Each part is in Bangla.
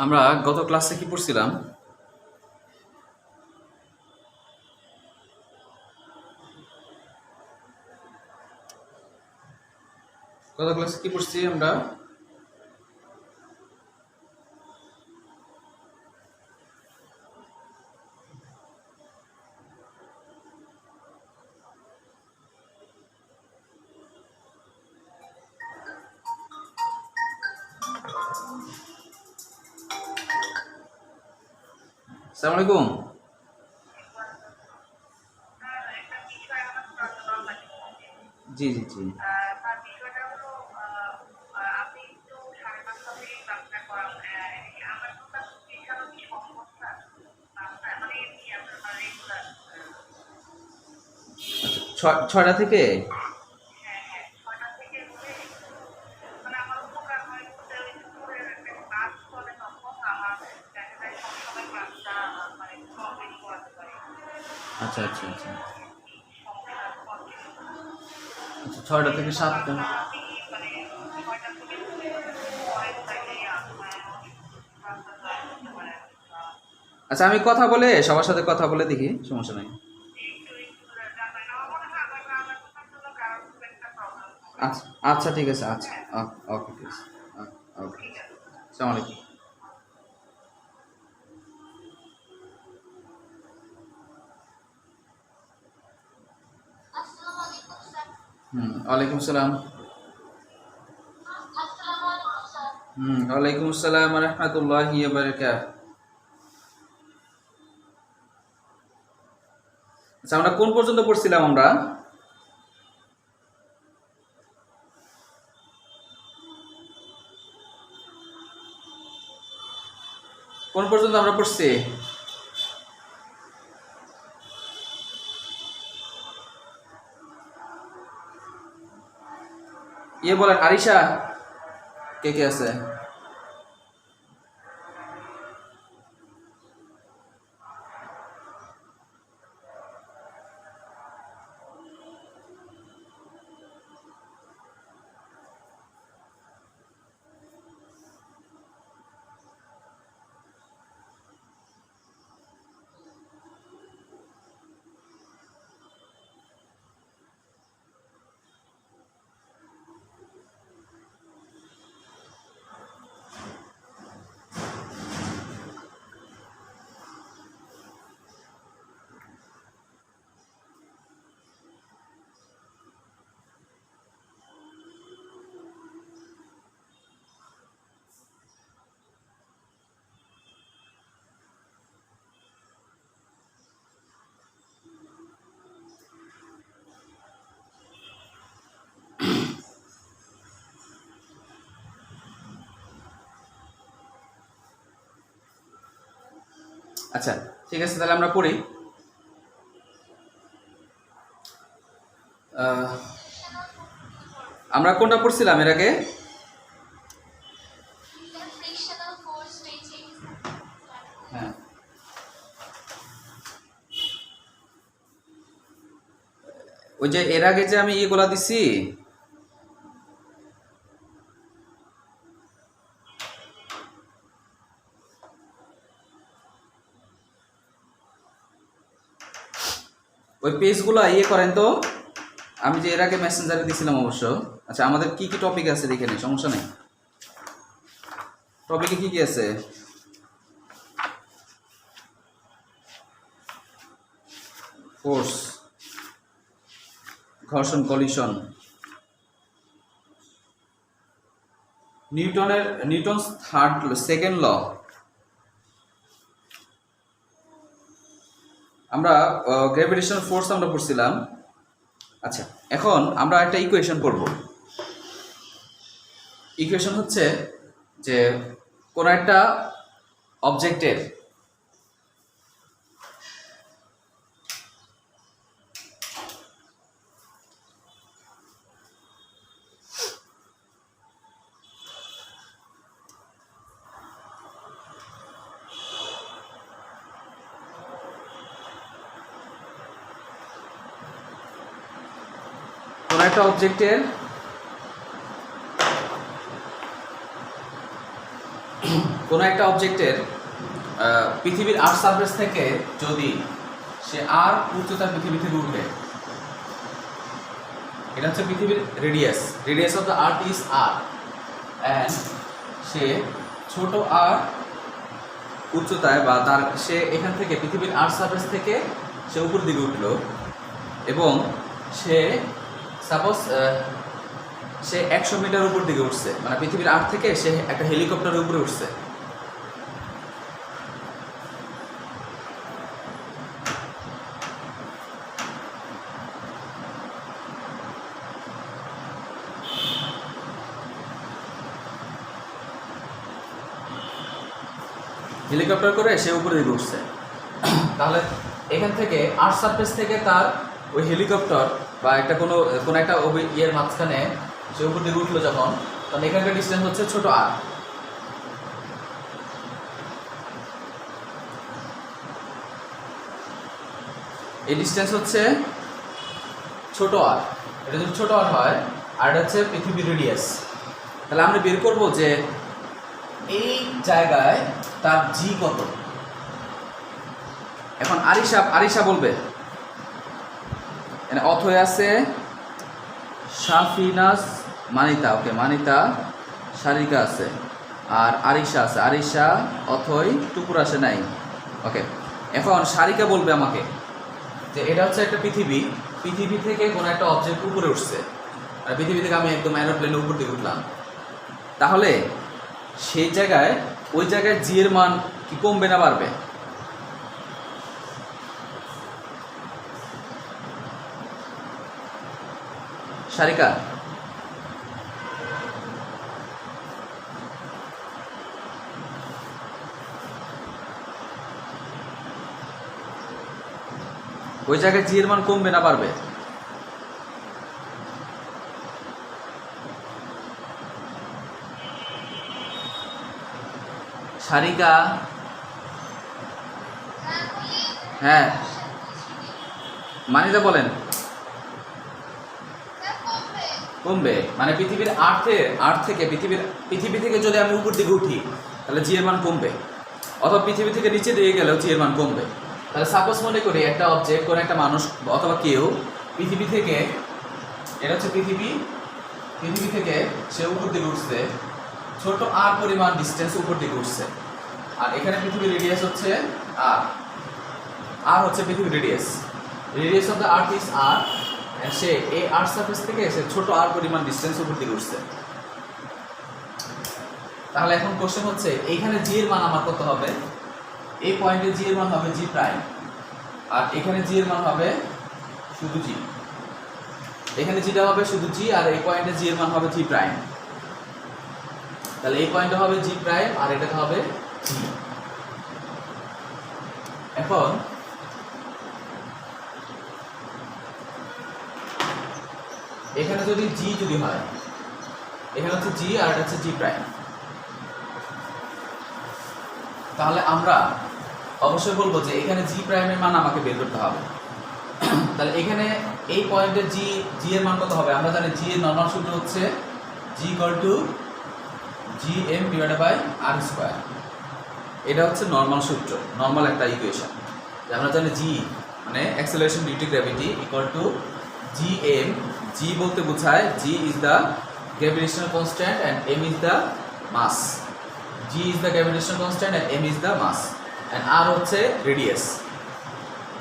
আমরা গত ক্লাসে কি পড়ছিলাম? গত ক্লাসে কি পড়ছি আমরা? আসসালামু আলাইকুম। জি জি জি। ছয়টা থেকে আচ্ছা আচ্ছা আচ্ছা আচ্ছা 6টা থেকে 7টা। আচ্ছা আমি কথা বলে সবার সাথে কথা বলে দেখি, সমস্যা নাই। আচ্ছা আচ্ছা ঠিক আছে। আচ্ছা ওকে ঠিক আছে। ওকে। আসসালামু আলাইকুম। ওয়ালাইকুম আসসালাম। ওয়ালাইকুম আসসালাম ওয়া রাহমাতুল্লাহি ওয়া বারাকাতুহু। আচ্ছা আমরা কোন পর্যন্ত পড়ছিলাম আমরা? কোন পর্যন্ত আমরা পড়ছি? বলেন আরিশা, কে কে আছে? আচ্ছা ঠিক আছে, তাহলে আমরা পড়ি। আমরা কোনটা পড়ছিলাম এর আগে? হ্যাঁ, ওই যে এর আগে যে আমি ইয়েগুলা দিছি, ওই পেজগুলো ইয়ে করেন তো। আমি যে এর আগে মেসেঞ্জারে দিছিলাম অবশ্য। আচ্ছা আমাদের কি কি টপিক আছে দেখে নিই, সমস্যা নেই। টপিকে কি কি আছে? ফোর্স, ঘর্ষণ, collision, Newton's third second law. আমরা গ্র্যাভিটেশনাল ফোর্স আমরা পড়ছিলাম। আচ্ছা এখন আমরা একটা ইকুয়েশন পড়ব। ইকুয়েশন হচ্ছে যে কোন একটা অবজেক্টের কোনো একটা অবজেক্টের পৃথিবীর আর্থ সারফেস থেকে যদি সে আর উচ্চতা পৃথিবী থেকে উঠে, এটা হচ্ছে পৃথিবীর radius of the earth is R, and সে ছোট আর উচ্চতায় বা তার সে এখান থেকে পৃথিবীর আর্থ সারফেস থেকে সে উপর দিকে উঠলো এবং সে সাপোজ সে 100 মিটার উপর দিকে উঠছে, মানে পৃথিবীর আর্থ থেকে সে একটা হেলিকপ্টারের উপরে উঠছে। হেলিকপ্টার করে সে উপরে দিকে উঠছে, তাহলে এখান থেকে আর্থ সারফেস থেকে তার ওই হেলিকপ্টার বা একটা কোনো একটা ইয়ের মাঝখানে সে উপর দিকে উঠলো যখন, তখন এখানকার ডিস্টেন্স হচ্ছে ছোট আর। এই ডিস্টেন্স হচ্ছে ছোট আর, এটা যদি ছোট আর হয়, আর এটা হচ্ছে পৃথিবীর রেডিয়াস। তাহলে আমরা বের করব যে এই জায়গায় তার জি কত। এখন আরিশা বলবে, অথয় আছে শাফিনাস মানিতা, ওকে মানিতা সারিকা আছে, আর আরিশা আছে, আরিশা অথয় টুকুর আসে নাই, ওকে। এখন সারিকা বলবে আমাকে যে এটা হচ্ছে একটা পৃথিবী থেকে কোনো একটা অবজেক্ট উপরে উঠছে, আর পৃথিবী থেকে আমি একদম এরোপ্লেনের উপর দিকে উঠলাম, তাহলে সেই জায়গায় ওই জায়গায় জি এর মান কি কমবে না বাড়বে? সারিকা, ওই জায়গায় জি এর মান কমবে না বাড়বে? সারিকা, হ্যাঁ মানিদা বলেন। কমবে, মানে পৃথিবীর আর্থ থেকে পৃথিবী থেকে যদি আমি উপর দিকে উঠি তাহলে জি এর মান কমবে, অথবা পৃথিবী থেকে নিচে দিয়ে গেলেও জি এর মান কমবে। তাহলে সাপোজ মনে করি একটা অবজেক্ট, কোনো একটা মানুষ অথবা কেউ পৃথিবী থেকে, এটা হচ্ছে পৃথিবী থেকে সে উপর দিকে উঠছে, ছোট আর পরিমাণ ডিস্টেন্স উপর দিকে উঠছে, আর এখানে পৃথিবীর রেডিয়াস হচ্ছে আর হচ্ছে পৃথিবীর radius of the earth is R, সে এই আর্থ সারফেস থেকে সে ছোট আর পরিমাণ ডিস্টেন্স উপর দিকে উঠছে। তাহলে এখন কোশ্চেন হচ্ছে এইখানে জি এর মান আমার কত হবে? এই পয়েন্টে জি এর মান হবে জি প্রাইম, আর এখানে জি এর মান হবে শুধু জি। এখানে জিটা হবে শুধু জি, আর এই পয়েন্টে জি এর মান হবে জি প্রাইম। তাহলে এই পয়েন্টে হবে জি প্রাইম আর এটাতে হবে জি। এখন এখানে যদি জি যদি হয়, এখানে হচ্ছে জি আর এটা হচ্ছে জি প্রাইম, তাহলে আমরা অবশ্যই বলবো যে এখানে জি প্রাইমের মান আমাকে বের করতে হবে। তাহলে এখানে এই পয়েন্টে জি এর মান কত হবে? আমরা জানি জি এর নরমাল সূত্র হচ্ছে g equal to G M divided by R square. এটা হচ্ছে নরমাল সূত্র, নরমাল একটা ইকুয়েশন। আমরা জানি জি মানে acceleration due to gravity equal to G M. G বলতে বোঝায় G is the gravitational constant and M is the mass. G is the gravitational constant and M is the mass, and R হচ্ছে রেডিয়াস।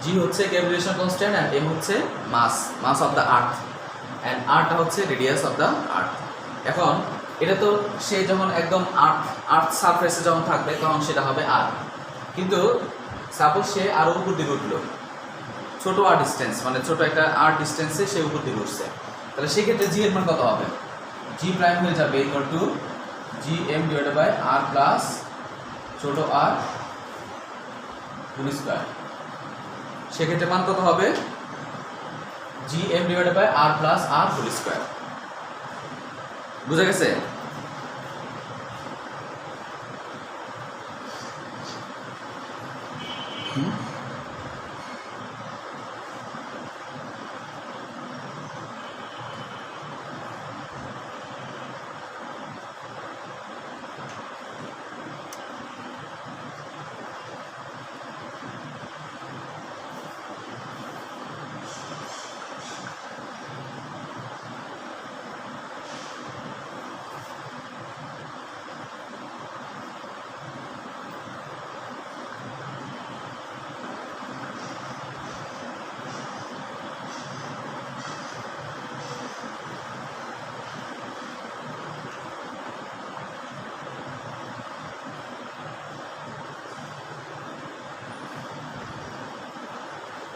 জি হচ্ছে গ্র্যাভিটেশনাল কনস্ট্যান্ট অ্যান্ড এম হচ্ছে mass of the earth, and আরটা হচ্ছে রেডিয়াস অফ দ্য আর্থ। এখন এটা তো সে যখন একদম আর্থ সারফেসে যখন থাকবে তখন সেটা হবে আর, কিন্তু সাপোজ সে আরও উপর দিকে উঠলো, ছোটো আর ডিস্টেন্স মানে ছোটো একটা আর ডিস্টেন্সে সে উপর দিকে উঠছে, তাহলে সেক্ষেত্রে জি এর মান কত হবে? জি প্রাইম হয়ে যাবে equal to G M divided by R plus ছোটো আর হোল স্কোয়ার। সেক্ষেত্রে মান কত হবে? G M divided by R plus R whole square. বুঝা গেছে?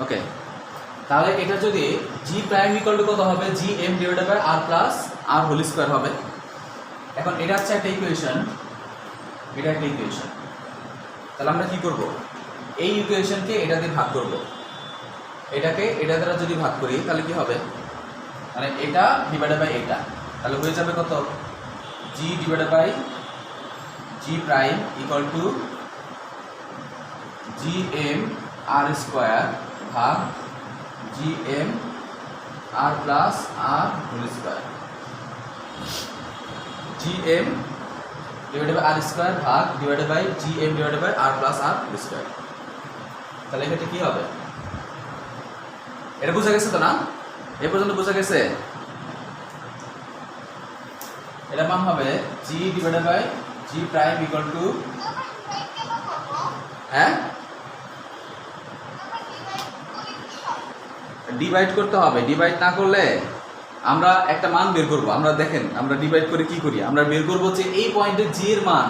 ওকে, তাহলে এটা যদি জি প্রাইম ইকুয়াল টু কত হবে, G M divided by R plus R whole square হবে। এখন এটা হচ্ছে একটা ইকুয়েশন, এটা একটা ইকুয়েশন। তাহলে আমরা কি করব, এই ইকুয়েশনকে এটা দিয়ে ভাগ করব, এটাকে এটা দ্বারা যদি ভাগ করি তাহলে কি হবে, মানে এটা ডিভাইডেড বাই এটা, তাহলে হয়ে যাবে কত, g divided by G prime equal to G M R square ভাগ G M R plus R whole square, G M divided by R square ভাগ divided by G M divided by R plus R whole square. তাহলে এক্ষেত্রে কি হবে, এটা বোঝা গেছে তো না, এ পর্যন্ত বোঝা গেছে? এটা মান হবে G divided by G prime equal to, হ্যাঁ ডিভাইড করতে হবে, ডিভাইড না করলে আমরা একটা মান বের করব। আমরা দেখেন আমরা ডিভাইড করে কি করি, আমরা বের করব যে এই পয়েন্টে জি এর মান,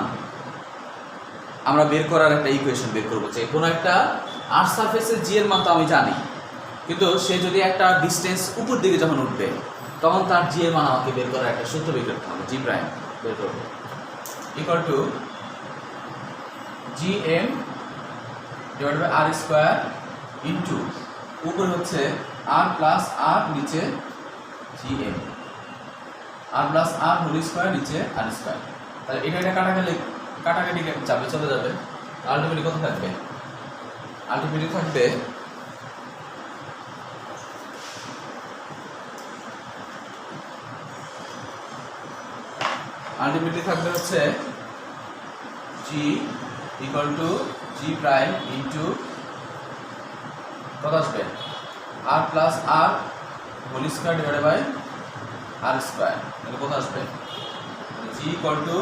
আমরা বের করার একটা ইকুয়েশন বের করব যে কোনো একটা আর সারফেসের জি এর মান তো আমি জানি, কিন্তু সে যদি একটা ডিস্টেন্স উপর দিকে যখন উঠবে তখন তার জি এর মান আমাকে বের করার একটা সূত্র বের করতে হবে, জি প্রাইম বের করবো equal to G M divided by R square into উপরে হচ্ছে আর প্লাস আর নিচে G M, R plus R whole square নিচে আর স্কোয়ার। তাহলে এটা এটা কাটাকাটি যাবে, চলে যাবে, আলটিমেটলি কত থাকবে, আলটিমেটলি থাকবে হচ্ছে g equal to g prime into কত আসবে, R plus R whole square divided by R square. তাহলে কত আসবে, g equal to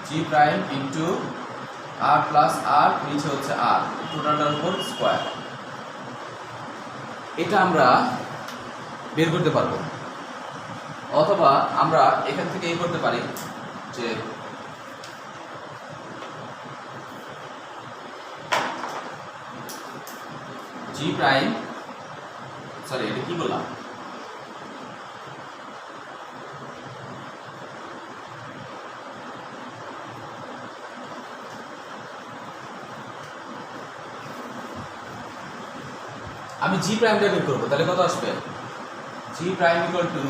g prime into R plus R নিচে হচ্ছে আর টোটালটার উপর স্কোয়ার। এটা আমরা বের করতে পারবো, অথবা আমরা এখান থেকে এই করতে পারি যে জি প্রাইম, সরি এটা কি বললাম, আমি জি প্রাইমটা বের করবো, তাহলে কত আসবে, g prime equal to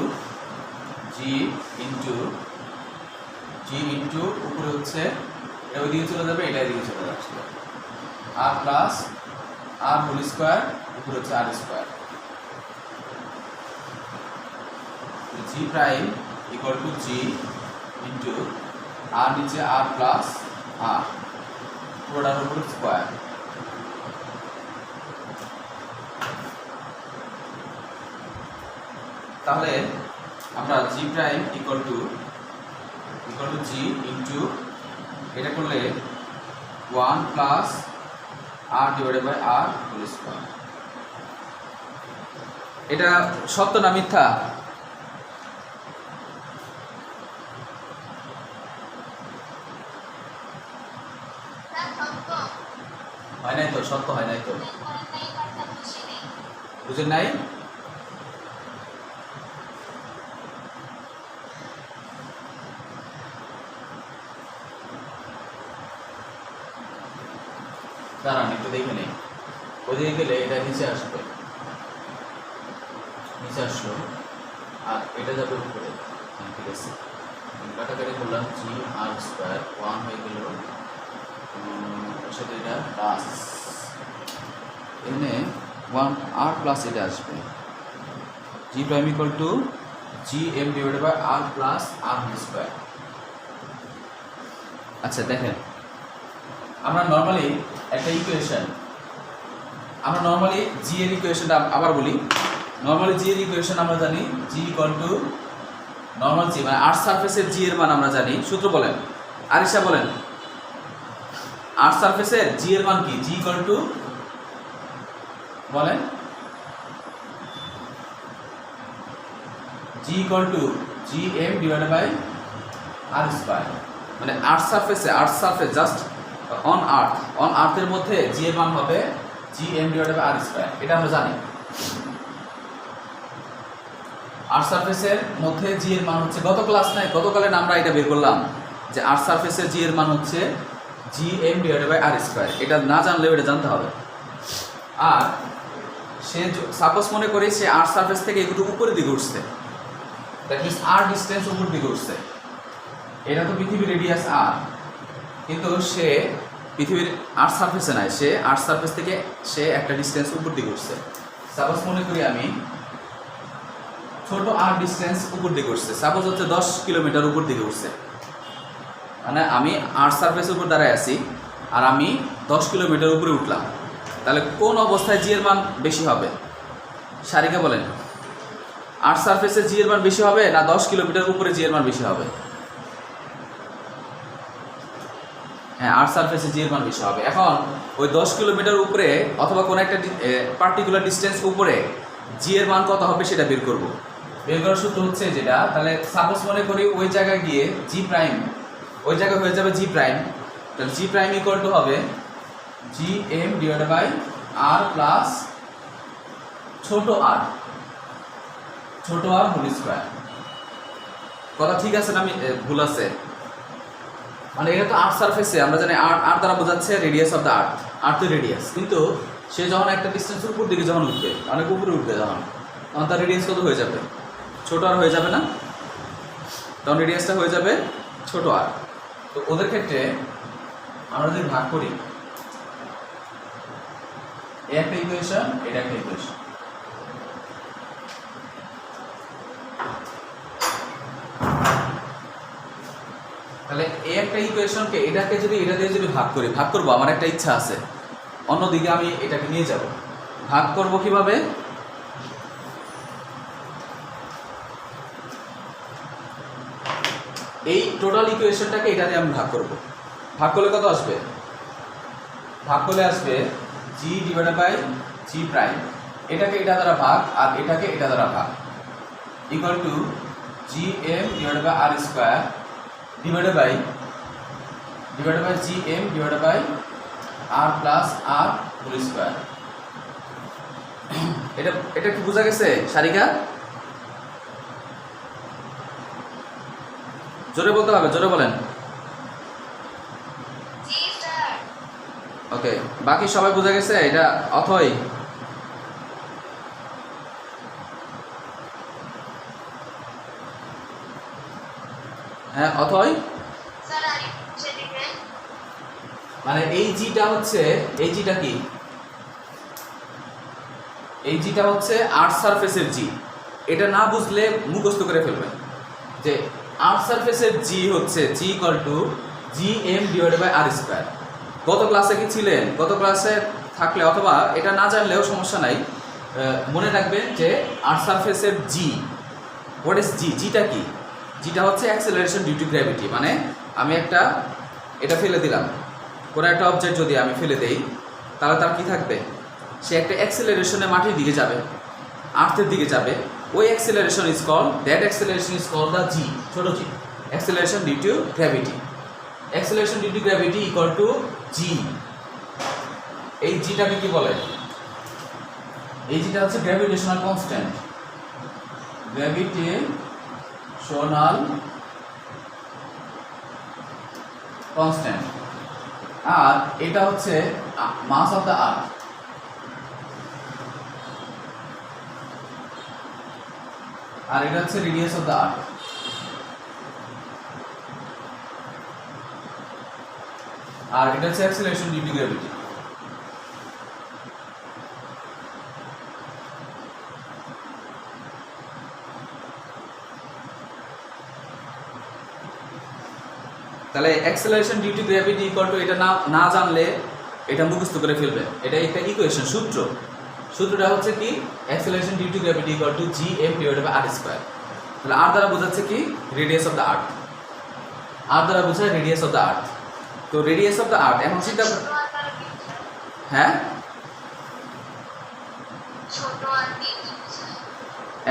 g into উপরে হচ্ছে এটা ওইদিকে চলে যাবে, এটা এদিকে চলে যাচ্ছে, R plus R whole square উপরে হচ্ছে R square, g prime equal to g into R নিচে আর প্লাস আর পুরোটার উপর স্কোয়ার। তাহলে আমরা g prime equal to g into এটা করলে 1 plus R divided by R whole square. এটা সত্য না মিথ্যা, হয় নাই তো, সত্য হয় নাই তো, বুঝেন নাই? দাঁড়ান একটু দেখে নেই, ওদিকে গেলে এটা নিচে আসবে, নিচে আসলো আর এটা যাবে উপরে, ঠিক আছে, কাটাকাটি করলাম, জি আর স্কোয়ার 1 হয়ে গেল, সাথে এটা প্লাস এখানে 1 আর প্লাস এটা আসবে, g prime equal to G M divided by R plus R square. আচ্ছা দেখেন, আমরা নর্মালি একটা ইকুয়েশন, আমরা নর্মালি জি এর ইকুয়েশনটা আবার বলি, নর্মালি জি এর ইকুয়েশন আমরা জানি জি ইকুয়াল টু নর্মাল জি, মানে আর সারফেসের জি এর মান আমরা জানি, সূত্র বলেন, আরিশা বলেন, আর সারফেসের জি এর মান কি, জি ইকুয়াল টু বলেন, g equal to G M divided by R square, মানে আর সারফেস জাস্ট অন আর্থের মধ্যে জি এর মান হবে G gm divided by R square, এটা আমরা জানি। আর সারফেসের মধ্যে জি এর মান হচ্ছে, গতকালের আমরা এটা বের করলাম যে আর সারফেসের জি এর মান হচ্ছে gm divided by R square, এটা না জানলেও এটা জানতে হবে। আর সে সাপোজ মনে করি সে আর সারফেস থেকে একটু উপরের দিকে উঠছে, দ্যাট মিনস আর ডিস্টেন্স উপর দিকে উঠছে, এটা তো পৃথিবীর রেডিয়াস আর, কিন্তু সে পৃথিবীর আর সারফেসে নাই, সে আর সারফেস থেকে সে একটা ডিস্টেন্স উপর দিকে উঠছে। সাপোজ মনে করি আমি ছোট আর ডিস্টেন্স উপর দিকে উঠছে, সাপোজ হচ্ছে 10 কিলোমিটার উপর দিকে উঠছে, মানে আমি আর সারফেসের উপর দাঁড়ায় আছি আর আমি 10 কিলোমিটার উপরে উঠলাম, তাহলে কোন অবস্থায় জি এর মান বেশি হবে? সারিকা বলেন, আর সারফেসে জি এর মান বেশি হবে না 10 কিলোমিটার উপরে জি এর মান বেশি হবে? হ্যাঁ, আর সারফেসে জি এর মান বেশি হবে। এখন ওই 10 কিলোমিটার উপরে অথবা কোনো একটা পার্টিকুলার ডিস্টেন্স উপরে জি এর মান কত হবে সেটা বের করব। বের করার সূত্র হচ্ছে যেটা, তাহলে সাপোজ মনে করি ওই জায়গায় গিয়ে জি প্রাইম, ওই জায়গায় হয়ে যাবে জি প্রাইম, তাহলে জি প্রাইম ইকুয়াল টু হবে gm divided by R plus ছোট আর হোল স্কয়ার। কথা ঠিক আছে না? আমি ভুল আছে? মানে এটা তো আর্থ সারফেসে, আমরা জানি আর দ্বারা বোঝাচ্ছে রেডিয়াস অফ দ্য আর্থের রেডিয়াস, কিন্তু সে যখন একটা ডিস্টেন্সের উপর দিকে যখন উঠবে, অনেক উপরে উঠবে তখন তার রেডিয়াস কত হয়ে যাবে? ছোট আর হয়ে যাবে না? তখন রেডিয়াসটা হয়ে যাবে ছোট আর। তো ওদের ক্ষেত্রে আমরা যদি ভাগ করি, একটা ইকুয়েশন, এটা একটা ইকুয়েশন, তাহলে এই একটা ইকুয়েশনকে এটাকে যদি এটা দিয়ে যদি ভাগ করবো, আমার একটা ইচ্ছা আছে, অন্যদিকে আমি এটাকে নিয়ে যাব, ভাগ করব কিভাবে? এই টোটাল ইকুয়েশনটাকে এটা দিয়ে আমি ভাগ করব। ভাগ করলে কত আসবে? ভাগ করলে আসবে G divided by G prime, এটাকে এটা দ্বারা ভাগ আর এটাকে এটা দ্বারা ভাগ, equal to gm divided by R square divided by gm divided by R plus R whole square. এটা কি বোঝা গেছে সারিকা? জোরে বলতে হবে, জোরে বলেন। ওকে, বাকি সবাই বোঝা গেছে এটা? অথই হ্যাঁ, অথই মানে এই জিটা হচ্ছে, এই জিটা কি? এই জিটা হচ্ছে আর্থ সারফেসের জি। এটা না বুঝলে মুখস্থ করে ফেলবেন যে আর্থ সারফেসের জি হচ্ছে g equal to gm divided by R square. গত ক্লাসে কি ছিলেন? গত ক্লাসে থাকলে অথবা এটা না জানলেও সমস্যা নাই, মনে রাখবেন যে আর্থ সারফেসের জি, হোয়াট ইজ জি? জিটা কি? জিটা হচ্ছে অ্যাক্সেলারেশন ডিউ টু গ্র্যাভিটি। মানে আমি এটা ফেলে দিলাম, কোনো একটা অবজেক্ট যদি আমি ফেলে দেই তাহলে তার কি থাকবে? সে একটা অ্যাক্সেলারেশনে মাটির দিকে যাবে, আর্থের দিকে যাবে, ওই acceleration is called, that acceleration is called the g, ছোট g, acceleration due to gravity. Acceleration due to gravity equal to g. এই জিটাকে কি বলে? এই জিটা হচ্ছে গ্র্যাভিটেশনাল কনস্ট্যান্ট, গ্র্যাভিটেশনাল কনস্ট্যান্ট। আর এটা হচ্ছে মাস অফ দ্য আর্থ। আর এটা হচ্ছে রেডিয়াস অফ দ্য আর্থ। আর এটা হচ্ছে অ্যাক্সেলারেশন ডিউ টু গ্র্যাভিটি। তাহলে acceleration due to gravity equal to, এটা না জানলে এটা মুখস্থ করে ফেলবেন। এটা একটা ইকুয়েশন, সূত্রটা হচ্ছে কি? Acceleration due to gravity equal to gm divided by R square. তাহলে আর দ্বারা বোঝাচ্ছে কি? Radius of the earth. R দ্বারা বোঝায় রেডিয়াস অফ দ্য আর্থ। তো রেডিয়াস অফ দ্য আর্থ, এখন চিন্তা, হ্যাঁ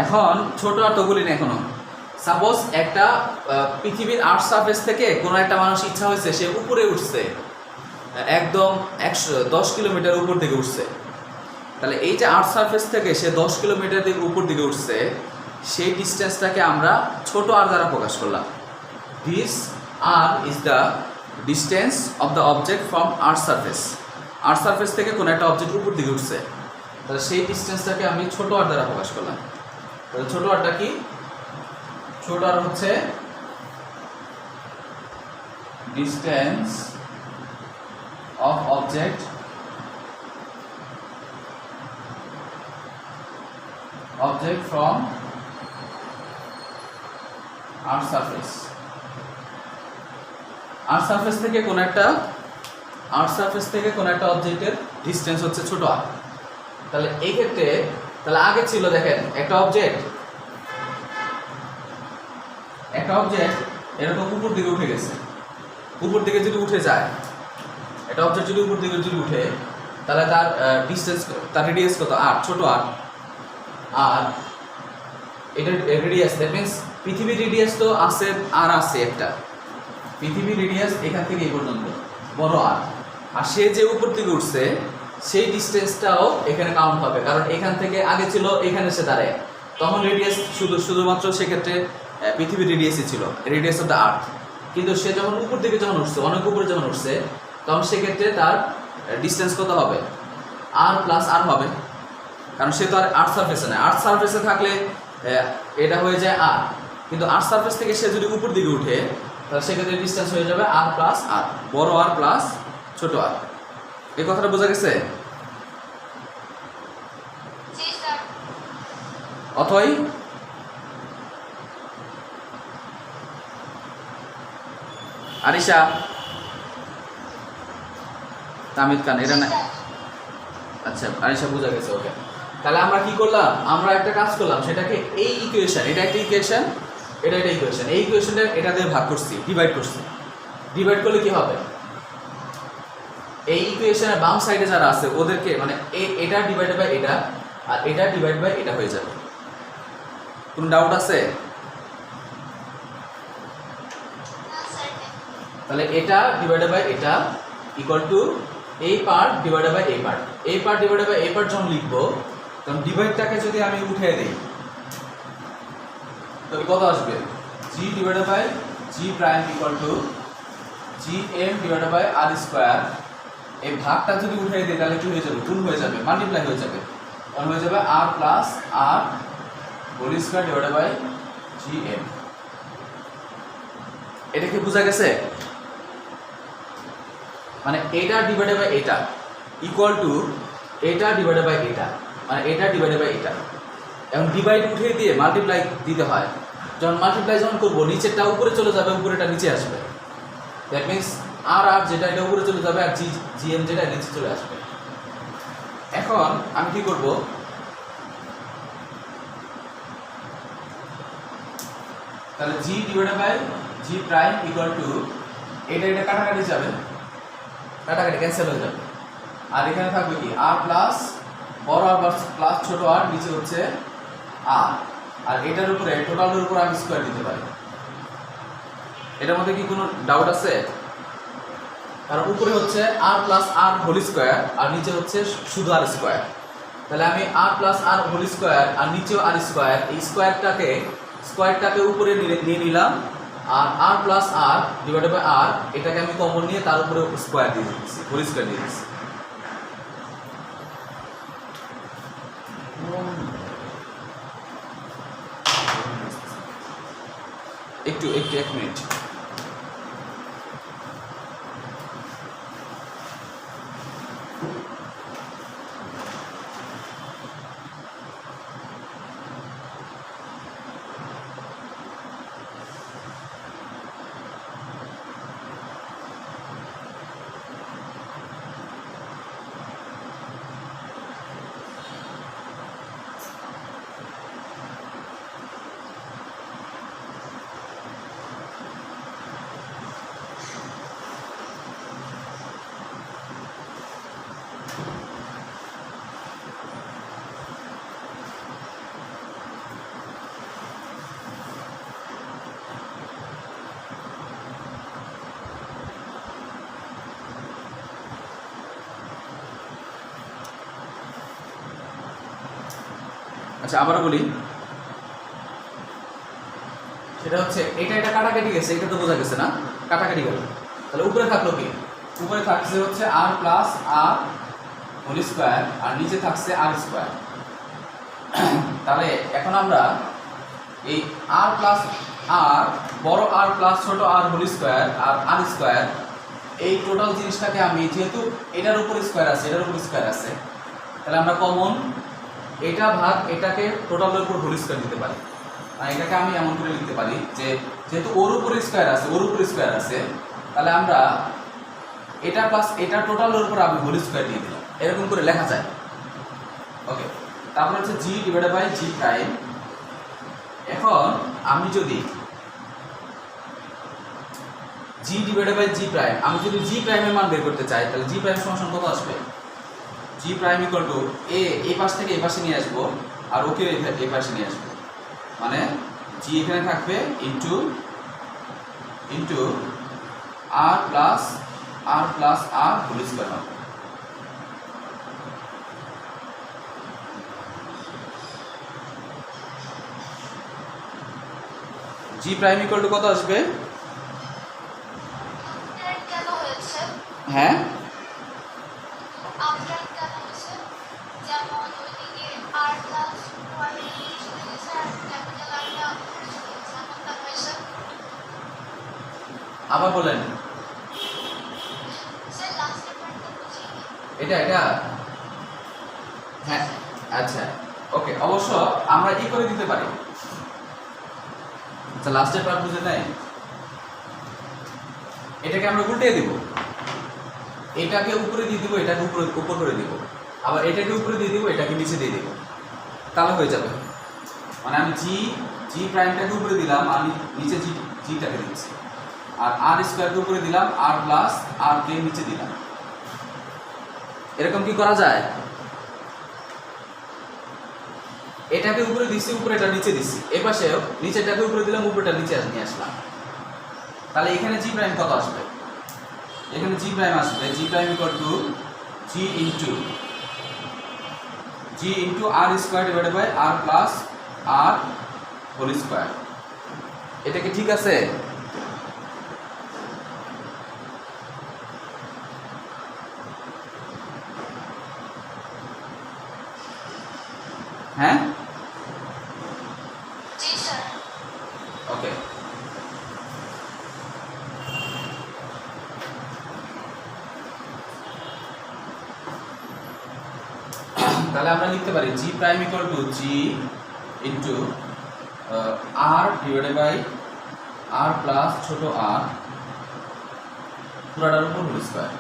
এখন ছোট আর তো বলি না এখনো। সাপোজ একটা পৃথিবীর আর্থ সারফেস থেকে কোনো একটা মানুষ ইচ্ছা হয়েছে সে উপরে উঠছে, একদম 10 কিলোমিটার উপর দিকে উঠছে, তাহলে এই যে আর্থ সারফেস থেকে সে 10 কিলোমিটার দিকে উপর দিকে উঠছে, সেই ডিস্টেন্সটাকে আমরা ছোট আর দ্বারা প্রকাশ করলাম। This R is the distance of the object from earth surface. Earth surface থেকে কোনো একটা অবজেক্ট উপর দিকে উঠছে, তাহলে সেই ডিস্টেন্সটাকে আমি ছোট আর দ্বারা প্রকাশ করলাম। তাহলে ছোট আরটা কি? ছোট আর হচ্ছে distance of object from earth surface. Earth surface থেকে কোন একটা অবজেক্টের ডিস্টেন্স হচ্ছে ছোট আর। তাহলে এই ক্ষেত্রে তাহলে আগে ছিল দেখেন একটা অবজেক্ট এরকম উপর দিকে উঠে গেছে, উপর দিকে যদি উঠে যায়, একটা অবজেক্ট যদি উপর দিকে যদি উঠে, তাহলে তার ডিস্টেন্স, তার রেডিয়াস কত? আর ছোট আর এটা রেডিয়াস, দ্যাট মিন্স পৃথিবীর রেডিয়াস তো আছে, আর আছে একটা পৃথিবীর রেডিয়াস এখান থেকে এই পর্যন্ত বড় আর সে যে উপর দিকে উঠছে সেই ডিস্টেন্সটাও এখানে কাউন্ট হবে, কারণ এখান থেকে আগে ছিল এখানে সে দাঁড়ায়, তখন রেডিয়াস শুধুমাত্র সেক্ষেত্রে পৃথিবীর রেডিয়াসই ছিল, রেডিয়াস অফ দ্য আর্থ। কিন্তু সে যখন উপর দিকে উঠছে, অনেক উপরে যখন উঠছে, তখন সেক্ষেত্রে তার ডিস্টেন্স কত হবে? আর প্লাস আর হবে, কারণ সে তো আর আর্থ সারফেসে নেয়। আর্থ সারফেসে থাকলে এটা হয়ে যায় আর, কিন্তু আর্থ সারফেস থেকে সে যদি উপর দিকে উঠে, তাহলে সেক্ষেত্রে ডিস্টেন্স হয়ে যাবে আর প্লাস আর, বড় আর প্লাস ছোট আর। এই কথাটা বোঝা গেছে? অথই আরিশা, তামিদ খান, এরা না? আচ্ছা, আরিশা বোঝা গেছে, ওকে। তাহলে আমরা কি করলাম? আমরা একটা কাজ করলাম, সেটাকে এই ইকুয়েশন, এটা একটা ইকুয়েশন, এটা একটা ইকুয়েশন, এই ইকুয়েশনটা এটা দিয়ে ভাগ করছি, ডিভাইড করছি। ডিভাইড করলে কি হবে? এই ইকুয়েশনের বাম সাইডে যারা আছে ওদেরকে, মানে এটা ডিভাইড বাই এটা আর এটা ডিভাইড বাই এটা হয়ে যাবে। কোনো ডাউট আছে? তাহলে এটা ডিভাইড বাই এটা ইকুয়াল টু এই পার্ট ডিভাইড বাই এই পার্ট। এই পার্ট ডিভাইড বাই এই পার্ট যখন লিখবো, তখন ডিভাইডটাকে যদি আমি উঠিয়ে দিই, তবে কত আসবে? G divide by G prime equal to G M divide by R square. এই ভাগটা যদি উঠিয়ে দিই, তাহলে কি হয়ে যাবে? গুণ হয়ে যাবে, মাল্টিপ্লাই হয়ে যাবে, তখন হয়ে যাবে R plus R whole square divide by G M. এটা কি বোঝা গেছে? মানে এটা ডিভাইডেড বাই এটা ইকুয়াল টু এটা ডিভাইডেড বাই এটা, মানে এটা ডিভাইডেড বাই এটা। এখন ডিভাইড উঠিয়ে দিয়ে মাল্টিপ্লাই দিতে হয়। যখন মাল্টিপ্লাই যখন করবো, নিচেরটা উপরে চলে যাবে, উপরেটা নিচে আসবে। দ্যাট মিনস আর যেটা এটা উপরে চলে যাবে, আর জি এম যেটা নিচে চলে আসবে। এখন আমি কি করব? তাহলে G divided by G prime equal to এটা কাটাকাটি যাবে, কাটাকাটি ক্যান্সেল হয়ে যাবে, আর এখানে থাকবে কি? আর প্লাস বড় আর প্লাস ছোট আর, নিচে হচ্ছে আর এটার উপরে টোটালের উপর আমি স্কোয়ার দিতে পারি। এটার মধ্যে কি কোনো ডাউট আছে? কারণ উপরে হচ্ছে R plus R whole square আর নিচে হচ্ছে শুধু আর স্কোয়ার। তাহলে আমি আর প্লাস আর হোল স্কোয়ার আর নিচেও আর স্কোয়ার, এই স্কোয়ারটাকে উপরে নিয়ে নিলাম, আর প্লাস আর ডিভাইডেড বাই আর, এটাকে আমি কমন নিয়ে তার উপরে স্কোয়ার দিয়ে দিচ্ছি, হোল স্কোয়ার দিয়ে দিচ্ছি। একটু 1 মিনিট। আচ্ছা আবারও বলি, সেটা হচ্ছে এটা কাটাকাটি গেছে, এটা তো বোঝা গেছে না, কাটাকাটি গেল। তাহলে উপরে থাকলো কি? উপরে থাকছে হচ্ছে R plus R whole square, আর নিচে থাকছে আর স্কোয়ার। তাহলে এখন আমরা এই আর প্লাস আর, বড় আর প্লাস ছোট আর হোল স্কোয়ার আর আর স্কোয়ার, এই টোটাল জিনিসটাকে আমি, যেহেতু এটার উপর স্কোয়ার আছে এটার উপর স্কোয়ার আছে, তাহলে আমরা কমন এটা ভাগ এটাকে টোটালের উপর হোল স্কোয়ার দিতে পারি। আর এটাকে আমি এমন করে লিখতে পারি যে যেহেতু ওর উপর স্কোয়ার আছে ওর উপর স্কোয়ার আছে, তাহলে আমরা এটা প্লাস এটা টোটালের উপর আমি হোল স্কোয়ার দিয়ে দিলাম, এরকম করে লেখা যায়। ওকে, তারপর হচ্ছে G divided by G prime. এখন আমি যদি G divided by G prime, আমি যদি জি প্রাইমের মান বের করতে চাই, তাহলে জি প্রাইম সমান কত আসবে? জি প্রাইম ইকুয়াল টু এই পাশ থেকে এই পাশে নিয়ে আসবো, আর ওকে এই পাশে নিয়ে আসবো, মানে জি এখানে থাকবে into into R plus R whole square হবে। জি প্রাইম ইকুয়াল টু কত আসবে? হ্যাঁ আবার বলেন, এটা হ্যাঁ আচ্ছা ওকে, অবশ্য আমরা ই করে দিতে পারি। আচ্ছা লাস্টের পার্ট বুঝে নেই, এটাকে আমরা উল্টে দিব, এটাকে উপরে দিয়ে দিব, এটাকে উপর করে দিব, আবার এটাকে উপরে দিয়ে দিব, এটাকে নিচে দিয়ে দিব, তাহলে হয়ে যাবে। মানে আমি জি প্রাইমটাকে উপরে দিলাম, আমি নিচে জিটাকে দিচ্ছি, আর আর স্কোয়ারকে উপরে দিলাম, আর প্লাস আর কে নিচে দিলাম। এরকম কি করা যায়? এটাকে উপরে দিচ্ছি, উপরে এটা নিচে দিচ্ছি, এ পাশে নিচেটাকে উপরে দিলাম, উপরেটা নিচে নিয়ে আসলাম। তাহলে এখানে জি প্রাইম কত আসবে? এখানে জি প্রাইম আসবে g prime equal to g into R square divided by R plus R whole square. এটা কি ঠিক আছে? হ্যাঁ ওকে, তাহলে আমরা লিখতে পারি g prime equal to g into R divided by R plus ছোট আর পুরাটার উপর হোল স্কোয়ার।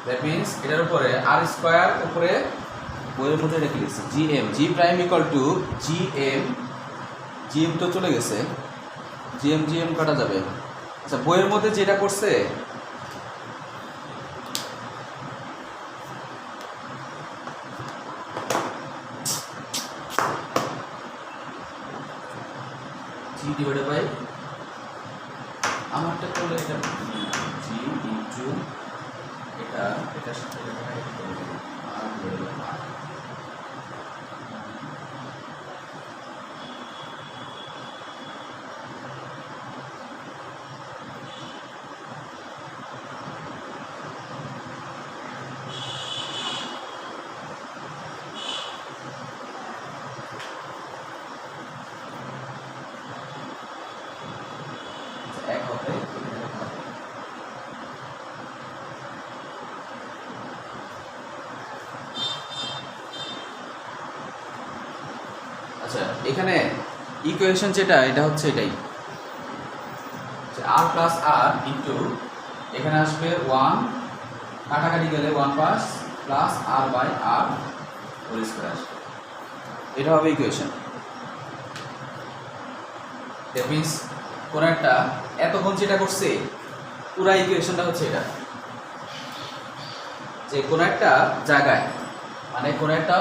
দ্যাট মিন্স এটার উপরে আর স্কোয়ার, উপরে বইয়ের মধ্যে রেখে দিচ্ছি জি প্রাইম ইকুয়াল টু জিএম তো চলে গেছে, জিএম কাটা যাবে। আচ্ছা বইয়ের মধ্যে যেটা করছে জি ডিভাইডেড বাই, আমারটা করলে এটা জি ইন্টু এটার সাথে আর এক হবে। আচ্ছা এখানে ইকুয়েশন যেটা এটা হচ্ছে এটাই, আর প্লাস আর ইন্টু এখানে আসবে 1 কাটাকাটি গেলে 1 pass plus R by R whole square আসবে, এটা হবে ইকুয়েশন। দ্যাট মিন্স কোন একটা এতক্ষণ যেটা করছে পুরা ইকুয়েশনটা হচ্ছে এটা, যে কোন একটা জায়গায় মানে কোনো একটা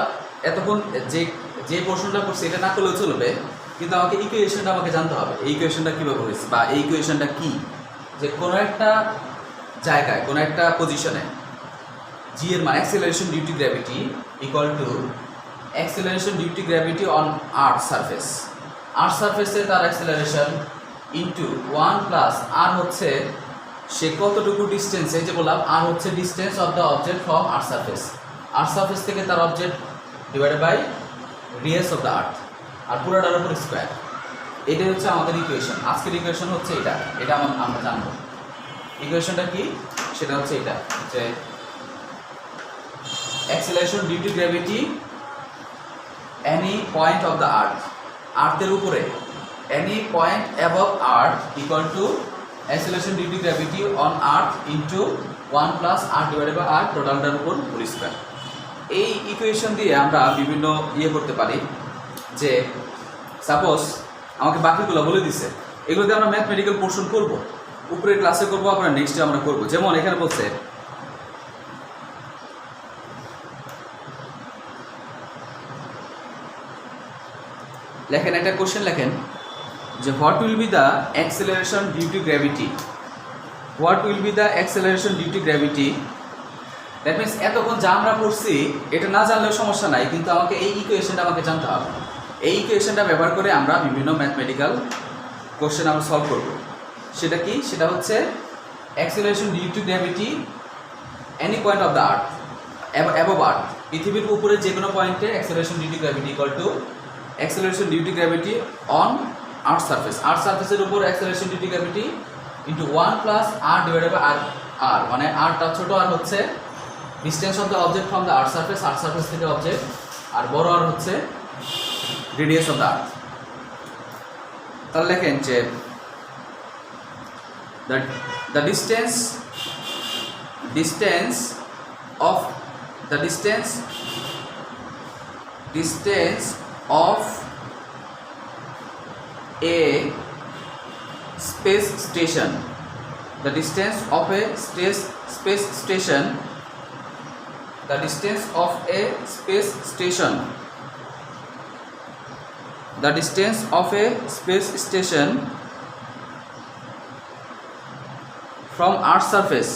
এতক্ষণ যে যে পোর্শনটা করছে এটা না করলেও চলবে, কিন্তু আমাকে ইকুয়েশনটা আমাকে জানতে হবে এই ইকুয়েশনটা কীভাবে হয়েছে বা এই ইকুয়েশনটা কী, যে কোনো একটা জায়গায় কোনো একটা পজিশনে জি এর মান acceleration due to gravity equal to acceleration due to gravity on earth surface. Earth সারফেসে তার অ্যাক্সেলারেশন ইন্টু 1 প্লাস আর হচ্ছে সে কতটুকু ডিস্টেন্স, এই যে বললাম আর হচ্ছে distance of the object from earth surface, earth surface থেকে তার object divided by radius of the earth R পুরোটার উপর স্কোয়ার। এটাই হচ্ছে আমাদের ইকুয়েশন। আজকের ইকুয়েশন হচ্ছে এটা আমরা জানবো। ইকুয়েশনটা কি সেটা হচ্ছে এটা, যে acceleration due to gravity any point of the earth, আর্থের উপরে any point above earth equal to acceleration due to gravity on earth into 1 plus R divided by R টোটালটার উপর হোল স্কয়ার। এই ইকুয়েশন দিয়ে আমরা বিভিন্ন করতে পারি, যে সাপোজ আমাকে বাকিগুলো বলে দিছে, এগুলো দিয়ে আমরা ম্যাথমেটিক্যাল পোর্শন করব, উপরের ক্লাসে করবো, আপনার নেক্সটে আমরা করব। যেমন এখানে বলছে লেখেন একটা কোশ্চেন লেখেন যে what will be the acceleration due to gravity, what will be the acceleration due to gravity. That means এতক্ষণ যা আমরা পড়ছি এটা না জানলেও সমস্যা নাই, কিন্তু আমাকে এই ইকুয়েশনটা আমাকে জানতে হবে। এই ইকুয়েশনটা ব্যবহার করে আমরা বিভিন্ন ম্যাথমেটিক্যাল কোশ্চেন আমরা সলভ করব। সেটা কি, সেটা হচ্ছে acceleration due to gravity any point of the earth above earth, পৃথিবীর উপরে যে কোনো পয়েন্টে acceleration due to gravity equal to acceleration due to gravity on earth surface, earth সারফেসের উপর acceleration due to gravity into 1 plus R divided by R, R মানে আরটা ছোটো আর হচ্ছে distance of the object from the earth surface থেকে অবজেক্ট, আর বড় আর হচ্ছে রেডিয়াস অফ দ্য আর্থ। তাহলে লেখেন যে the distance of a space station, the distance of a space station from Earth's surface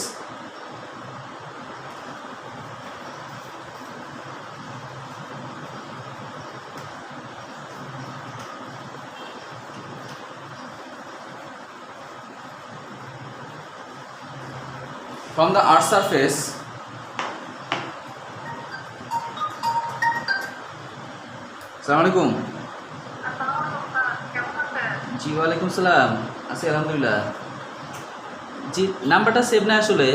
আসসালামু আলাইকুম। জি ওয়ালাইকুম সালাম, আছি আলহামদুলিল্লাহ। জি নাম্বারটা সেভ না আসলে।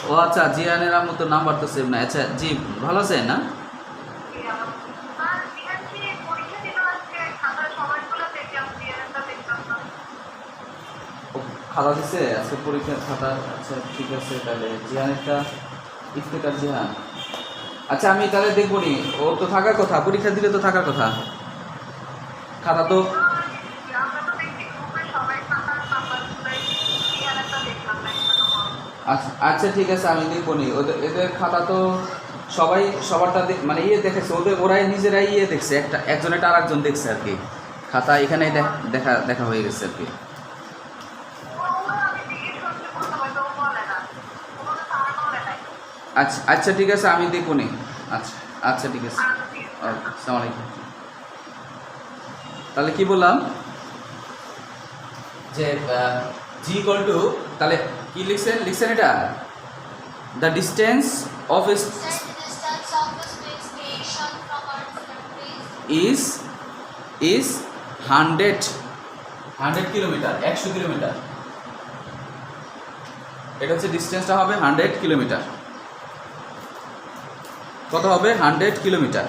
ও আচ্ছা, জিয়ানের আম্মু তো নাম্বার তো সেভ না। আচ্ছা জি, ভালো আছেন না? খাতা দিচ্ছে আজকে পরীক্ষার খাতা। আচ্ছা ঠিক আছে, তাহলে জিয়ানেরটা ইফতেকার জিহান। আচ্ছা আমি তাহলে দেখবো নি, ওর তো থাকার কথা, পরীক্ষা দিলে তো থাকার কথা, খাতা তো। আচ্ছা ঠিক আছে, আমি দেখবো নি। এদের খাতা তো সবাই সবারটা মানে দেখেছে, ওরাই নিজেরাই দেখছে, একজন এটা আর একজন দেখছে আর কি, খাতা এখানে দেখা হয়ে গেছে আর কি। আচ্ছা ঠিক আছে, আমি দেখবো নি। আচ্ছা ঠিক আছে, আসসালামু আলাইকুম। তাহলে কি বললাম যে জি ইকুয়াল টু, তাহলে কি লিখছেন এটা, the distance of is 100 kilometre, 100 kilometre. এটা হচ্ছে ডিস্টেন্সটা হবে 100 কিলোমিটার। কত হবে? 100 kilometre.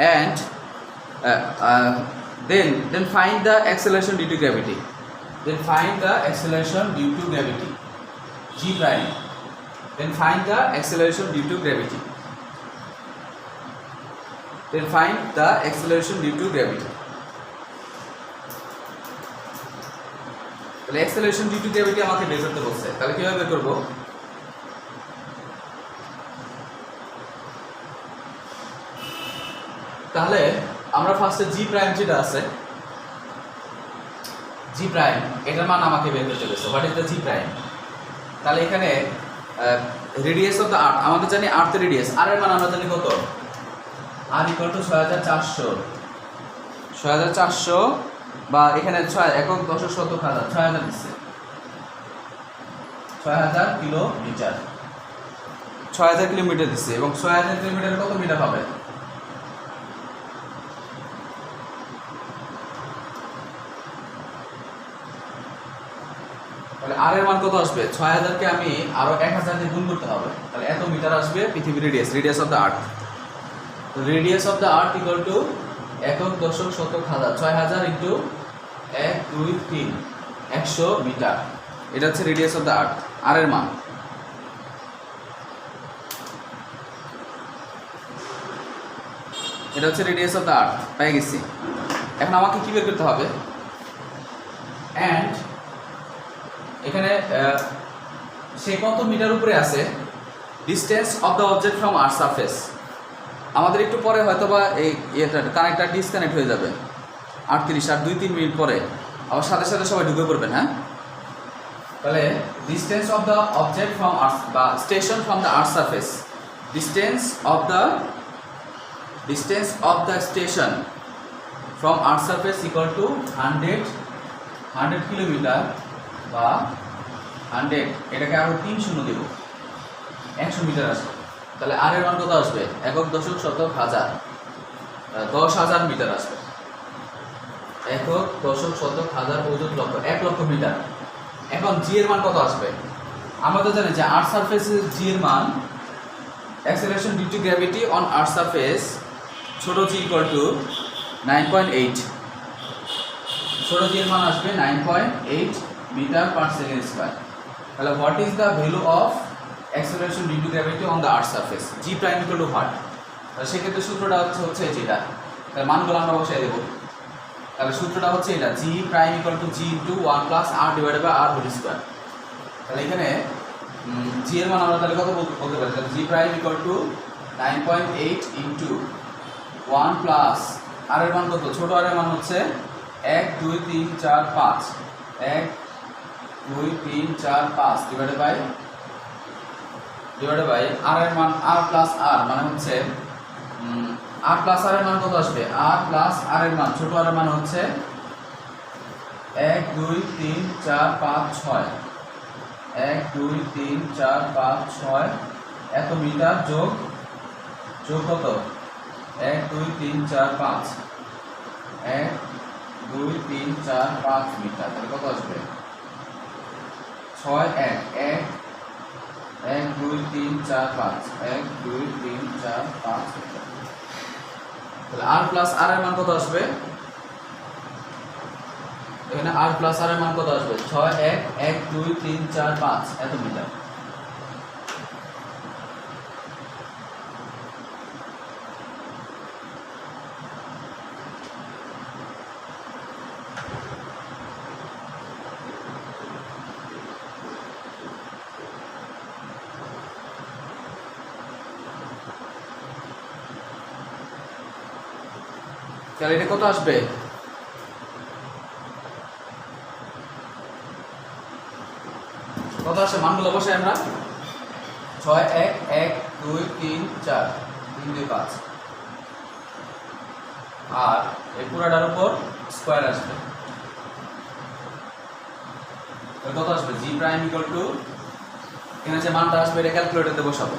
And then find the acceleration due to gravity. Then find the acceleration due to gravity, g prime. Then find the acceleration due to gravity. Then find the acceleration due to gravity. তাহলে acceleration due to gravity আমাকে বের করতে বলছে, তাহলে কিভাবে বের করব? তাহলে আমরা ফার্স্টে জি প্রাইম যেটা আছে, জি প্রাইম এটার মান আমাকে বের করতে বলেছে। What is the G prime? তাহলে এখানে রেডিয়াস অফ দ্য আর্থ, আমাদের জানি আর্থের রেডিয়াস, আর এর মান আমরা জানি কত, আর ইকুয়াল টু 6400 বা এখানে 6 একক দশক শতক হাজার, 6000 দিচ্ছে, 6000 কিলোমিটার, 6000 কিলোমিটার দিচ্ছে। এবং 6000 কিলোমিটার কত মিটার হবে? তাহলে আর এর মান কত আসবে? 6000 কে আমি আরো 1000 দিয়ে গুণ করতে হবে, তাহলে এত মিটার আসবে পৃথিবীর radius, radius of the earth. তো radius of the earth equal to একক দশক শতক হাজার, 6000 ইন্টু 1 2 3 100 মিটার। এটা হচ্ছে রেডিয়াস অফ দ্য আর্থ, আর এর মান। এটা হচ্ছে রেডিয়াস অফ দ্য আর্থ, পেয়ে গেছি। এখন আমাকে কি বের করতে হবে? অ্যান্ড এখানে সে কত মিটার উপরে আছে, distance of the object from earth surface. আমাদের একটু পরে হয়তো বা এই কানেক্টর ডিসকানেক্ট হয়ে যাবে 38 আর 2-3 মিনিট পরে, আবার সাথে সাথে সবাই ঢুকে পড়বেন। হ্যাঁ, তাহলে distance of the object from earth বা station from the earth surface, distance of the station from earth surface equal to 100 kilometre বা 100, এটাকে আরো 3 শূন্য দেব, 100 মিটার আসবে। তাহলে আর এর মান কত আসবে? একক দশক শতক হাজার, 10,000 মিটার আসবে। একক দশক শতক হাজার ওজন লক্ষ, 1 লক্ষ মিটার। এখন জি এর মান কত আসবে? আমরা তো জানি যে আর্থ সারফেসের জি এর মান, acceleration due to gravity on earth surface, ছোট জি ইকুয়াল টু 9.8, ছোট জি এর মান আসবে 9.8 মিটার পার সেকেন্ড স্কয়ার। তাহলে what is the value of acceleration due to gravity on the earth surface? G prime equal to what? তাহলে সেক্ষেত্রে সূত্রটা হচ্ছে যেটা, তাহলে মানগুলো আমরা বসাই দেব। তাহলে সূত্রটা হচ্ছে এটা, G prime equal to G into 1 plus R divided by R whole square। তাহলে এখানে G এর মান আমরা তাহলে কত বলতে পারি? তাহলে G prime equal to 9.8 into 1 plus R এর মান কত? ছোট R এর মান হচ্ছে 1 2 3 4 5, 1 2 3 4 5 divided by আর এর মান, আর প্লাস আর মানে হচ্ছে আর প্লাস আর এর মান কত আসবে? আর প্লাস আর এর মান, ছোট আর এর মান হচ্ছে 1 2 3 4 5 6, 1 2 3 4 5 6 এত মিটার যোগ কত? 1 2 3 4 5, 1 2 3 4 5 মিটার। তাহলে কত আসবে? 6 1 1 1 2 3 4 5, 1 2 3 4 5। তাহলে আর প্লাস আর এর মান কত আসবে? এখানে আর প্লাস আর এর মান কত আসবে? 6 1 1 2 3 4 5 এত মিটার। তাহলে এটা কত আসবে? কত আসে? মানগুলো বসাই আমরা, 6 1 1 2 3 4 3 2 5, আর এই পুরাটার উপর স্কয়ার আসবে। তাহলে কত আসবে? জি প্রাইম ইকুয়াল টু, এখানে যে মানটা আসবে এটা ক্যালকুলেটরে বসাবো।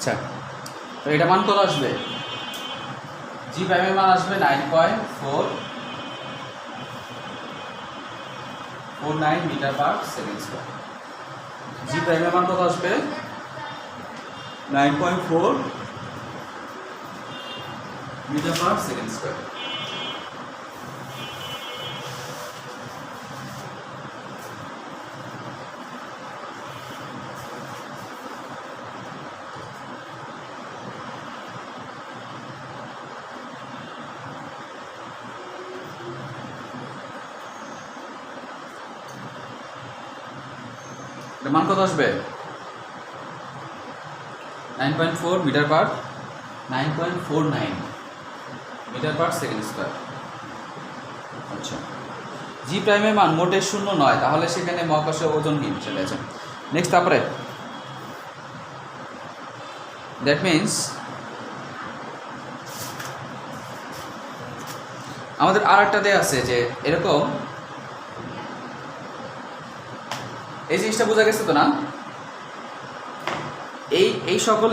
আচ্ছা, তো এটা মান কত আসবে? জি প্রাইমের মান আসবে 9.449 মিটার পার সেকেন্ড স্কয়ার। জি প্রাইমের মান কত আসবে? 9.4 মিটার পার সেকেন্ড স্কয়ার। এর মান কত আসবে? 9.4 metre per 9.49 metre per second square. আচ্ছা, জি প্রাইমের মান মোটে শূন্য নয়, তাহলে সেখানে মহাকর্ষে ওজনহীন চলে আছে। নেক্সট, তারপরে দ্যাট মিনস আমাদের আর একটা দেয়া আছে যে এরকম, এই জিনিসটা বোঝা গেছে তো না? এই সকল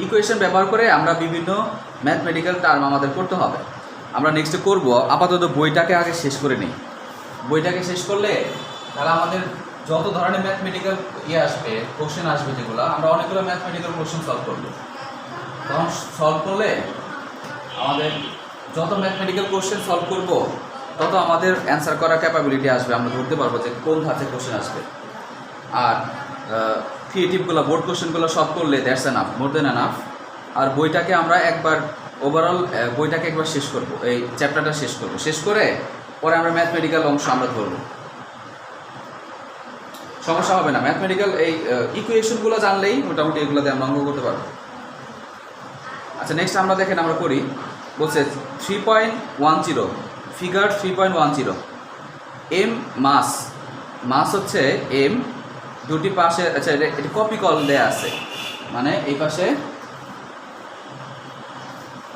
ইকুয়েশন ব্যবহার করে আমরা বিভিন্ন ম্যাথমেটিক্যাল টার্ম আমাদের করতে হবে। আমরা নেক্সটে করব, আপাতত বইটাকে আগে শেষ করে নিই। বইটাকে শেষ করলে তাহলে আমাদের যত ধরনের ম্যাথমেটিক্যাল আসবে, কোশ্চেন আসবে, যেগুলো আমরা অনেকগুলো ম্যাথমেটিক্যাল কোশ্চেন সলভ করব। তখন সলভ করলে আমাদের যত ম্যাথমেটিক্যাল কোশ্চেন সলভ করব তত আমাদের অ্যান্সার করার ক্যাপাবিলিটি আসবে। আমরা ধরতে পারবো যে কোন ধাঁচে কোশ্চেন আসবে। আর ক্রিয়েটিভগুলো, বোর্ড কোশ্চেনগুলো সলভ করলে that's enough, more than enough. আর বইটাকে আমরা একবার ওভারঅল বইটাকে একবার শেষ করব, এই চ্যাপ্টারটা শেষ করব। শেষ করে পরে আমরা ম্যাথমেটিক্যাল অংশ আমরা ধরব, সমস্যা হবে না। ম্যাথমেটিক্যাল এই ইকুয়েশনগুলো জানলেই মোটামুটি এগুলোতে আমরা অঙ্ক করতে পারবো। আচ্ছা, নেক্সট আমরা দেখেন, আমরা করি, বলছে 3.10 ফিগার 3.10 এম মাস হচ্ছে এম, দুটি পাশে, আচ্ছা এটা কপি কল দেয়া আছে, মানে এই পাশে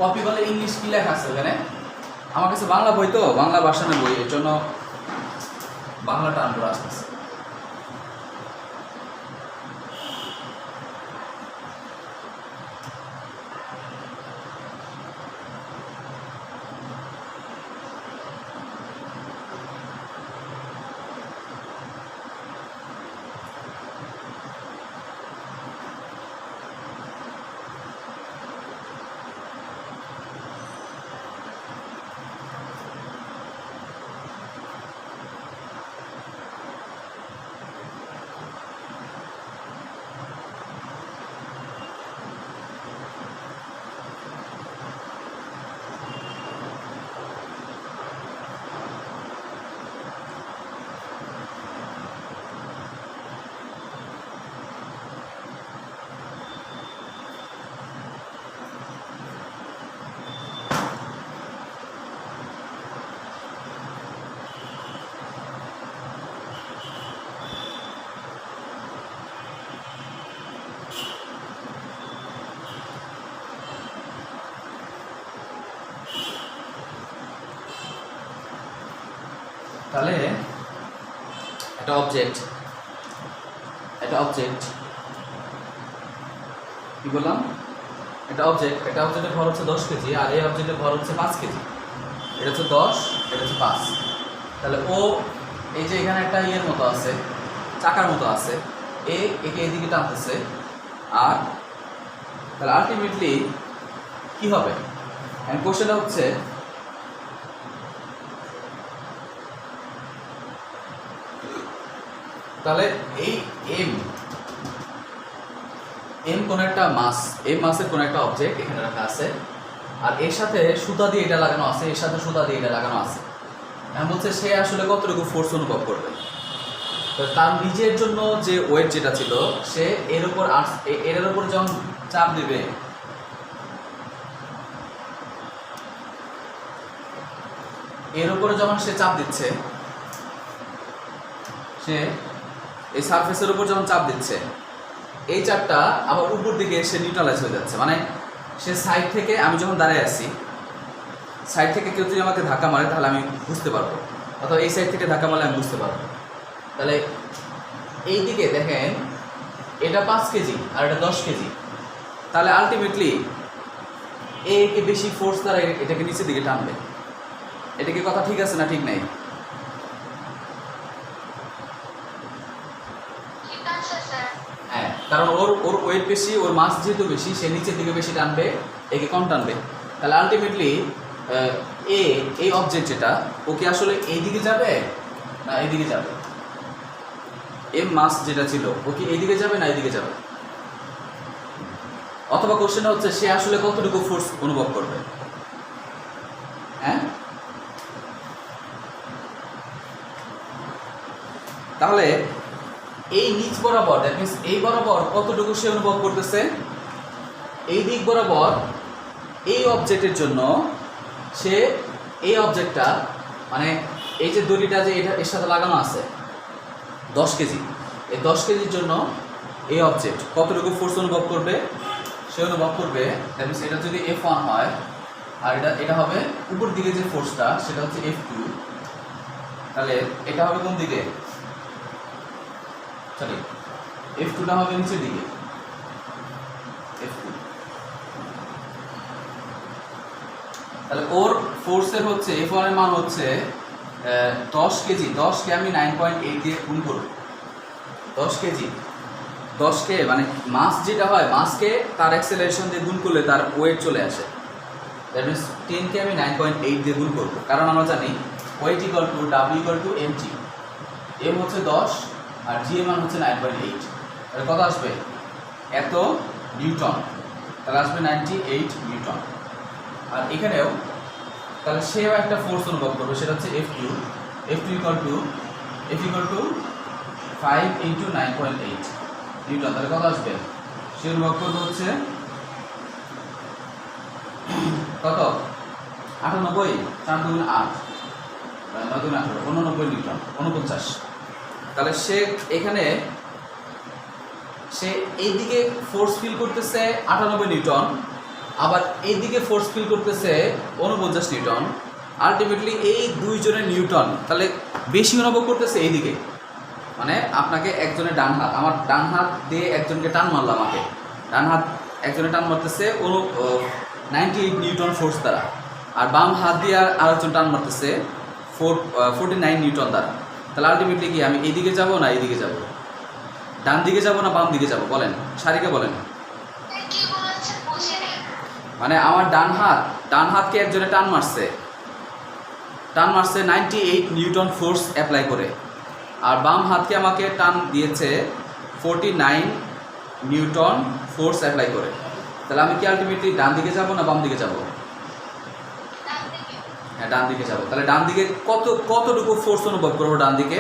কপি কলে ইংলিশ কি লেখা আছে ওখানে? আমার কাছে বাংলা বই তো, বাংলা ভার্সনের বই, এর জন্য বাংলা টার্মগুলো আসতেছে। তাহলে একটা অবজেক্ট কি বললাম, একটা অবজেক্টের ভর হচ্ছে 10 কেজি, আর এই অবজেক্টের ভর হচ্ছে 5 কেজি। এটা হচ্ছে 10, এটা হচ্ছে 5। তাহলে ও এই যে এখানে একটা ইয়ের মতো আছে, চাকার মতো আছে, একে এদিকে টানতেছে। আর তাহলে আলটিমেটলি কি হবে? এন্ড কোশ্চেনটা হচ্ছে তাহলে এই এম কোন একটা মাস, এম মাসের কোন একটা অবজেক্ট এখানে রাখা আছে, আর এর সাথে সুতা দিয়ে এটা লাগানো আছে, এর সাথে সুতা দিয়ে এটা লাগানো আছে। এখন বলছে সে আসলে কতটুকু ফোর্স অনুভব করবে। তো তার নিজের জন্য যে ওয়েট যেটা ছিল, সে এর উপর যখন চাপ দিবে, এর উপরে যখন সে চাপ দিচ্ছে, সে এই সারফেসের উপর যখন চাপ দিচ্ছে, এই চাপটা আবার উপর দিকে এসে নিউট্রালাইজ হয়ে যাচ্ছে। মানে সে সাইড থেকে, আমি যখন দাঁড়িয়ে আছি, সাইড থেকে কেউ যদি আমাকে ধাক্কা মারে তাহলে আমি বুঝতে পারবো, অথবা এই সাইড থেকে ধাক্কা মারলে আমি বুঝতে পারবো। তাহলে এই দিকে দেখেন, এটা 5 কেজি আর এটা 10 কেজি। তাহলে আলটিমেটলি এ কে বেশি ফোর্স দ্বারা এটাকে নিচের দিকে টানবে। এটা কি কথা ঠিক আছে না ঠিক নাই? হ্যাঁ, কারণ ওর ওর ওয়েট বেশি, ওর মাস যেহেতু বেশি, সে নিচের দিকে বেশি টানবে, একে কম টানবে। তাহলে আলটিমেটলি এই অবজেক্ট যেটা, ও কি আসলে এইদিকে যাবে না এইদিকে যাবে? এম মাস যেটা ছিল, ও কি এইদিকে যাবে না এইদিকে যাবে? অথবা কোশ্চেনটা হচ্ছে সে আসলে কতটুকু ফোর্স অনুভব করবে। হ্যাঁ, তাহলে এই নিচ বরাবর, দ্যাট মিনস এই বরাবর কতটুকু সে অনুভব করতেছে? এই দিক বরাবর এই অবজেক্টের জন্য সে এই অবজেক্টটা, মানে এই যে দড়িটা যে এটা এর সাথে লাগানো আছে 10 কেজি, এই 10 কেজির জন্য এই অবজেক্ট কতটুকু ফোর্স অনুভব করবে? সে অনুভব করবে, দ্যাট মিনস এটা যদি F1 হয় আর এটা হবে উপর দিকে যে ফোর্সটা, সেটা হচ্ছে F2, তাহলে এটা হবে কোন দিকে? সরি, F2টা হবে নিচের দিকে, F2। তাহলে ওর ফোর্সের হচ্ছে F1 এর মান হচ্ছে 10 কেজি। 10কে আমি 9.8 দিয়ে গুণ করব। 10 কেজি, 10কে মানে মাস যেটা হয়, মাসকে তার অ্যাক্সেলারেশন দিয়ে গুণ করলে তার ওয়েট চলে আসে। দ্যাট মিনস 10কে আমি 9.8 দিয়ে গুণ করব, কারণ আমরা জানি weight equal to W equal to mg। m হচ্ছে 10 আর g এর মান হচ্ছে 9.8। তাহলে কত আসবে? এত নিউটন। তাহলে আসবে 98 নিউটন। আর এখানেও তাহলে সেও একটা ফোর্স অনুভব করবে, সেটা হচ্ছে F2 ইকুয়াল টু 5 × 9.8 নিউটন। তাহলে কত আসবে? সে অনুভব করবে হচ্ছে কত? 98, 4 × 8, 9 × 18, 89 নিউটন, 49। তাহলে সে এখানে সে এইদিকে ফোর্স ফিল করতেছে 98 নিউটন, আবার এইদিকে ফোর্স ফিল করতেছে 49 নিউটন। আলটিমেটলি এই দুইজনের নিউটন তাহলে বেশি অনুভব করতেছে এইদিকে। মানে আপনাকে একজনের ডান হাত, আমার ডান হাত দিয়ে একজনকে টান মারলো, আমাকে ডান হাত একজনে টান মারতেছে 98 নিউটন ফোর্স দ্বারা, আর বাম হাত দিয়ে আরেকজন টান মারতেছে 49 নিউটন দ্বারা। তাহলে আলটিমেটলি কি আমি এইদিকে যাব না এইদিকে যাব? ডান দিকে যাব না বাম দিকে যাব? বলেন, সারিকে বলেন। মানে আমার ডান হাতকে একজনে টান মারছে 98 নিউটন ফোর্স অ্যাপ্লাই করে, আর বাম হাতকে আমাকে টান দিয়েছে 49 নিউটন ফোর্স অ্যাপ্লাই করে। তাহলে আমি কি আলটিমেটলি ডান দিকে যাব না বাম দিকে যাব? হ্যাঁ, ডান দিকে যাব। তাহলে ডান দিকে কতটুকু ফোর্স অনুভব করবো? ডান দিকে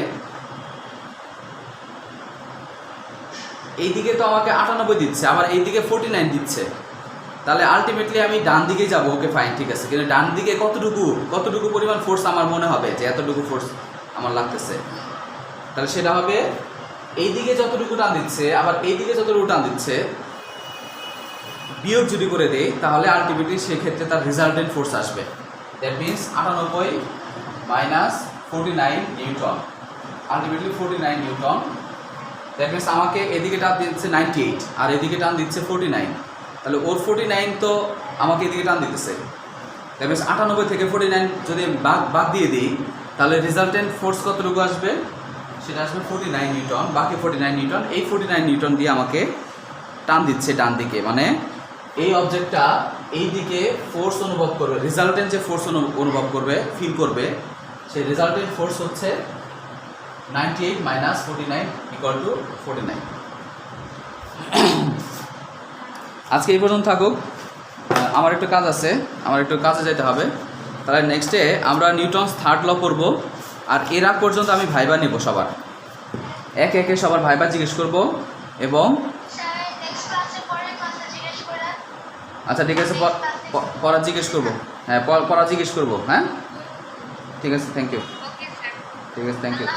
এইদিকে তো আমাকে 98 দিচ্ছে, আবার এইদিকে 49 দিচ্ছে। তাহলে আলটিমেটলি আমি ডান দিকে যাব। ওকে ফাইন, ঠিক আছে, কিন্তু ডান দিকে কতটুকু পরিমাণ ফোর্স আমার মনে হবে যে এতটুকু ফোর্স আমার লাগতেছে? তাহলে সেটা হবে এইদিকে যতটুকু টান দিচ্ছে আবার এইদিকে যতটুকু টান দিচ্ছে বিয়োগ যদি করে দেই, তাহলে আলটিমেটলি সেক্ষেত্রে তার রেজাল্টেন্ট ফোর্স আসবে। That means 98 minus 49 Newton, ultimately 49 Newton. That means আমাকে এদিকে টান দিচ্ছে 98 আর এদিকে টান দিচ্ছে 49। তাহলে ওর 49 তো আমাকে এদিকে টান দিতেছে। দ্যাট মিনস 98 থেকে 49 যদি বাদ দিয়ে দিই, তাহলে রেজাল্টেন্ট ফোর্স কতটুকু আসবে? সেটা আসবে 49 নিউটন। বাকি 49 নিউটন, এই 49 নিউটন দিয়ে আমাকে টান দিচ্ছে ডান দিকে। মানে এই অবজেক্টটা এই দিকে ফোর্স অনুভব করবে, রেজাল্টেন্ট যে ফোর্স অনুভব করবে, ফিল করবে, সেই রেজাল্টেন্ট ফোর্স হচ্ছে 98 মাইনাস 49 ইকুয়াল টু 49। আজকে এই পর্যন্ত থাকুক। আমার একটু কাজ আছে, আমার একটু কাজে যেতে হবে। তাহলে নেক্সটে আমরা নিউটনস থার্ড ল পড়ব। আর এর আগ পর্যন্ত আমি ভাইবা নেব, সবার একে একে সবার ভাইবা জিজ্ঞেস করব। এবং আচ্ছা ঠিক আছে, পড়া জিজ্ঞেস করবো। হ্যাঁ, পড়া জিজ্ঞেস করবো। হ্যাঁ ঠিক আছে, থ্যাংক ইউ। ঠিক আছে, থ্যাংক ইউ।